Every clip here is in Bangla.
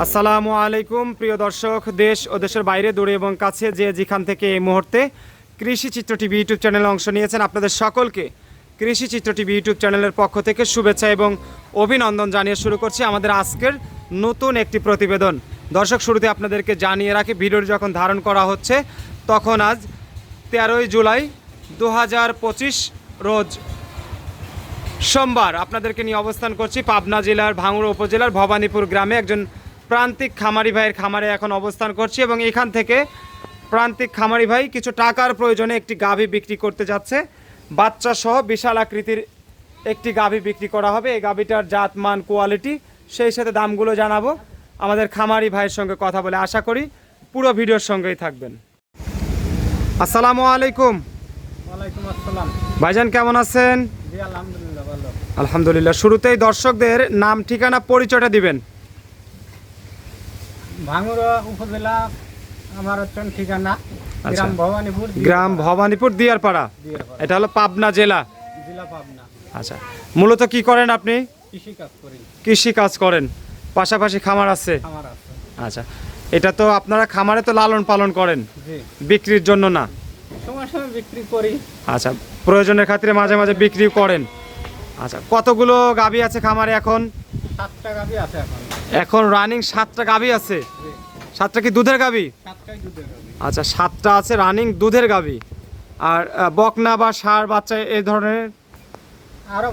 আসসালামু আলাইকুম প্রিয় দর্শক, দেশ ও দেশের বাইরে দূরে এবং কাছে যে যেখান থেকে এই মুহূর্তে কৃষি চিত্র টিভি ইউটিউব চ্যানেলে অংশ নিয়েছেন, আপনাদের সকলকে কৃষি চিত্র টিভি ইউটিউব চ্যানেলের পক্ষ থেকে শুভেচ্ছা এবং অভিনন্দন জানিয়ে শুরু করছি আমাদের আজকের নতুন একটি প্রতিবেদন। দর্শক, শুরুতে আপনাদেরকে জানিয়ে রাখি, ভিডিওটি যখন ধারণ করা হচ্ছে তখন আজ 13ই জুলাই 2025 রোজ সোমবার। আপনাদেরকে নিয়ে অবস্থান করছি পাবনা জেলার ভাঙ্গুড়া উপজেলার ভবানীপুর গ্রামে। একজন প্রান্তিক খামারি ভাইয়ের খামারে এখন অবস্থান করছি এবং এখান থেকে প্রান্তিক খামারি ভাই কিছু টাকার প্রয়োজনে একটি গাভী বিক্রি করতে যাচ্ছে। বাচ্চা সহ বিশাল আকৃতির একটি গাভী বিক্রি করা হবে। এই গাভীটার জাত মান কোয়ালিটি সেই সাথে দামগুলো জানাবো আমাদের খামারি ভাইয়ের সঙ্গে কথা বলে। আশা করি পুরো ভিডিওর সঙ্গেই থাকবেন। আসসালামু আলাইকুম। ওয়ালাইকুম আসসালাম। ভাইজান কেমন আছেন? জি আলহামদুলিল্লাহ ভালো। আলহামদুলিল্লাহ। শুরুতেই দর্শকদের নাম ঠিকানা পরিচয়টা দিবেন। ভাঙ্গুড়া উপজেলা আমার ঠিকানা গ্রাম ভবানীপুর। গ্রাম ভবানীপুর দিয়ারপাড়া। এটা হলো পাবনা জেলা। জেলা পাবনা। আচ্ছা, মূলত কি করেন আপনি? কৃষি কাজ করি। কৃষি কাজ করেন, পাশাপাশি খামার আছে? খামার আছে। আচ্ছা, এটা তো আপনারা খামারে তো লালন পালন করেন, জি। বিক্রির জন্য না? সময় সময় বিক্রি করি। আচ্ছা, প্রয়োজনের খাতিরে মাঝে মাঝে বিক্রি করেন। আচ্ছা, কতগুলো গাভী আছে খামারে এখন? 7টা গাভী আছে এখন। এখন রানিং 7টা গাভী আছে। জি। 7টা কি দুধের গাভী? 7টাই দুধের গাভী। আচ্ছা, 7টা আছে রানিং দুধের গাভী। আর বকনা বা ষাঁড় বাচ্চা এই ধরনের আরো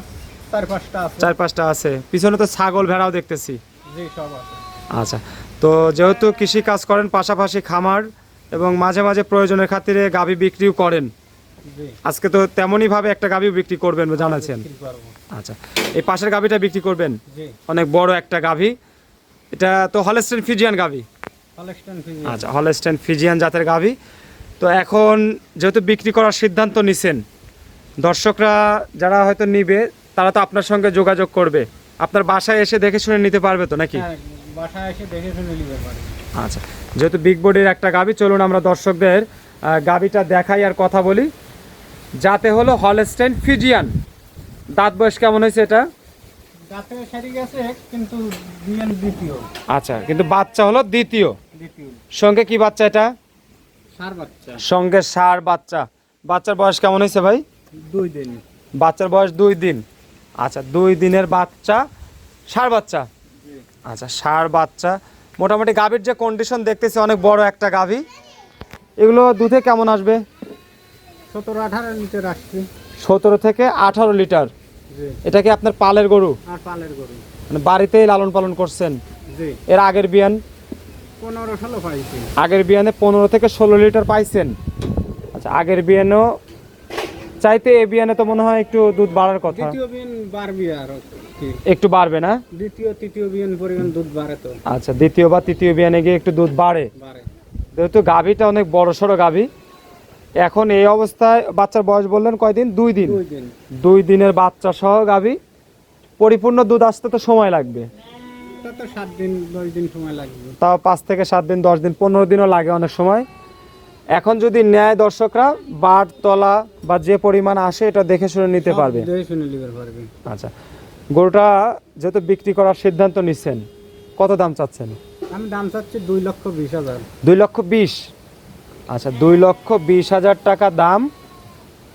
4-5টা আছে। 4-5টা আছে। পিছনে তো ছাগল ভেড়াও দেখতেছি। জি, সব আছে। আচ্ছা, তো যেহেতু কৃষি কাজ করেন, পাশাপাশি খামার এবং মাঝে মাঝে প্রয়োজনের খাতিরে গাভী বিক্রিও করেন, জি। আজকে তো তেমনই ভাবে একটা গাভীও বিক্রি করবেন জানাচ্ছেন। বিক্রি করব। আচ্ছা, এই পাশের গাভীটা বিক্রি করবেন? জি। অনেক বড় একটা গাভী। এটা তো হলস্টেইন ফ্রিজিয়ান গাভী। Holstein Friesian. আচ্ছা, হলস্টেইন ফ্রিজিয়ান জাতের গাভী। তো এখন যেহেতু বিক্রি করার সিদ্ধান্ত নিছেন, দর্শকরা যারা হয়তো নিবে তারা তো আপনার সঙ্গে যোগাযোগ করবে, আপনার বাসায় এসে দেখে শুনে নিতে পারবে তো নাকি? হ্যাঁ, বাসায় এসে দেখে শুনে নিতে পারে। আচ্ছা, যেহেতু বিগ বডির একটা গাভী, চলুন আমরা দর্শকদের গাভীটা দেখাই আর কথা বলি। যাতে হলো হলস্টেইন ফ্রিজিয়ান। দাঁত বয়স কেমন হয়েছে এটা? দাঁতে সারি গেছে কিন্তু বিয়ান দ্বিতীয়। আচ্ছা, কিন্তু বাচ্চা হলো দ্বিতীয়। সঙ্গে কি বাচ্চা এটা? ষাঁড় বাচ্চা। সঙ্গে ষাঁড় বাচ্চা। বাচ্চার বয়স কেমন হয়েছে ভাই? 2 দিন। বাচ্চার বয়স 2 দিন। আচ্ছা, 2 দিনের বাচ্চা, ষাঁড় বাচ্চা। আচ্ছা, ষাঁড় বাচ্চা। মোটামুটি গাভীর যে কন্ডিশন দেখতেছি, অনেক বড় একটা গাভী। এগুলো দুধে কেমন আসবে? 17-18 লিটার আসছে। 17 থেকে 18 লিটার। জি। এটা কি আপনার পালের গরু? আর পালের গরু। মানে বাড়িতেই লালন পালন করছেন? জি। এর আগের বিয়ান? 15-16 পাইছি। আগের বিয়ানে 15 থেকে 16 লিটার পাইছেন। আচ্ছা, আগের বিয়ানও চাইতে এ বিয়ানে তো মনে হয় একটু দুধ বাড়ার কথা। দ্বিতীয় বিয়ান বাড়বে আর কি। একটু বাড়বে না? দ্বিতীয় তৃতীয় বিয়ান পরিমাণ দুধ বাড়ে তো। আচ্ছা, দ্বিতীয় বা তৃতীয় বিয়ানে গিয়ে একটু দুধ বাড়ে। যেহেতু গাভীটা অনেক বড় সড়ো গাভী, এখন এই অবস্থায় বাচ্চার বয়স বললেন কয়দিন? 2 দিন। 2 দিনের বাচ্চা সহ গাভী, পরিপূর্ণ দুধ আসতে তো সময় লাগবে। তা তো 7 দিন 10 দিন সময় লাগবে। তাও 5 থেকে 7 দিন, 10 দিন, 15 দিনও লাগে অনেক সময়। এখন যদি নেয় দর্শকরা, বাট তলা বা যে পরিমাণ আসে এটা দেখে শুনে নিতে পারবে। দেখে শুনে নিতে পারবে। আচ্ছা, গরুটা যেহেতু বিক্রি করার সিদ্ধান্ত নিচ্ছেন, কত দাম চাচ্ছেন? আমি দাম চাচ্ছি 2,20,000। 2,20,000। আচ্ছা, 2,20,000 টাকা দাম।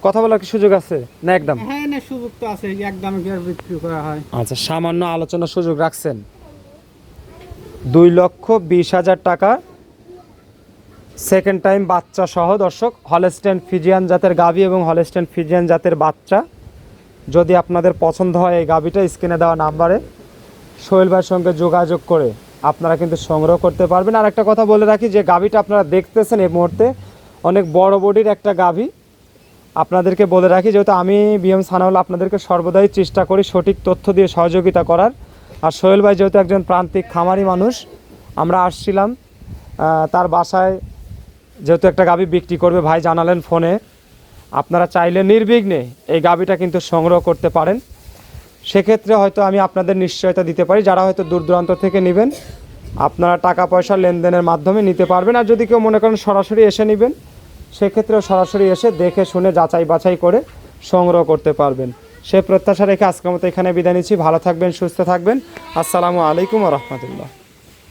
কথা বলার কি সুযোগ আছে না একদম? হ্যাঁ, না সুযোগ তো আছে, একদমে কি আর বিক্রি করা হয়? আচ্ছা, সামান্য আলোচনার সুযোগ রাখছেন। 2,20,000 টাকা, সেকেন্ড টাইম বাচ্চা সহ। দর্শক, হলস্টেইন ফ্রিজিয়ান জাতের গাভী এবং হলস্টেইন ফ্রিজিয়ান জাতের বাচ্চা। যদি আপনাদের পছন্দ হয় এই গাভীটা স্ক্রিনে দেওয়া নাম্বারে সোহেল ভাইয়ের সঙ্গে যোগাযোগ করে আপনারা কিন্তু সংগ্রহ করতে পারবেন। আর একটা কথা বলে রাখি, যে গাভীটা আপনারা দেখতেছেন এই মুহূর্তে অনেক বড় বডির একটা গাভী। আপনাদেরকে বলে রাখি, যেহেতু আমি বিএম সানাউল আপনাদেরকে সর্বদাই চেষ্টা করি সঠিক তথ্য দিয়ে সহযোগিতা করার। আর সোহেল ভাই যেহেতু একজন প্রান্তিক খামারি মানুষ, আমরা আসছিলাম তার বাসায়, যেহেতু একটা গাভী বিক্রি করবে, ভাই জানালেন ফোনে। আপনারা চাইলে নির্বিঘ্নে এই গাভীটা কিন্তু সংগ্রহ করতে পারেন। সেক্ষেত্রে হয়তো আমি আপনাদের নিশ্চয়তা দিতে পারি, যারা হয়তো দূর দূরান্ত থেকে নেবেন আপনারা টাকা পয়সা লেনদেনের মাধ্যমে নিতে পারবেন। আর যদি কেউ মনে করেন সরাসরি এসে নেবেন, সেক্ষেত্রেও সরাসরি এসে দেখে শুনে যাচাই বাছাই করে সংগ্রহ করতে পারবেন। সে প্রত্যাশা রেখে আজকের মতো এখানে বিদায় নিচ্ছি। ভালো থাকবেন, সুস্থ থাকবেন। আসসালামু আলাইকুম ওয়া রাহমাতুল্লাহ।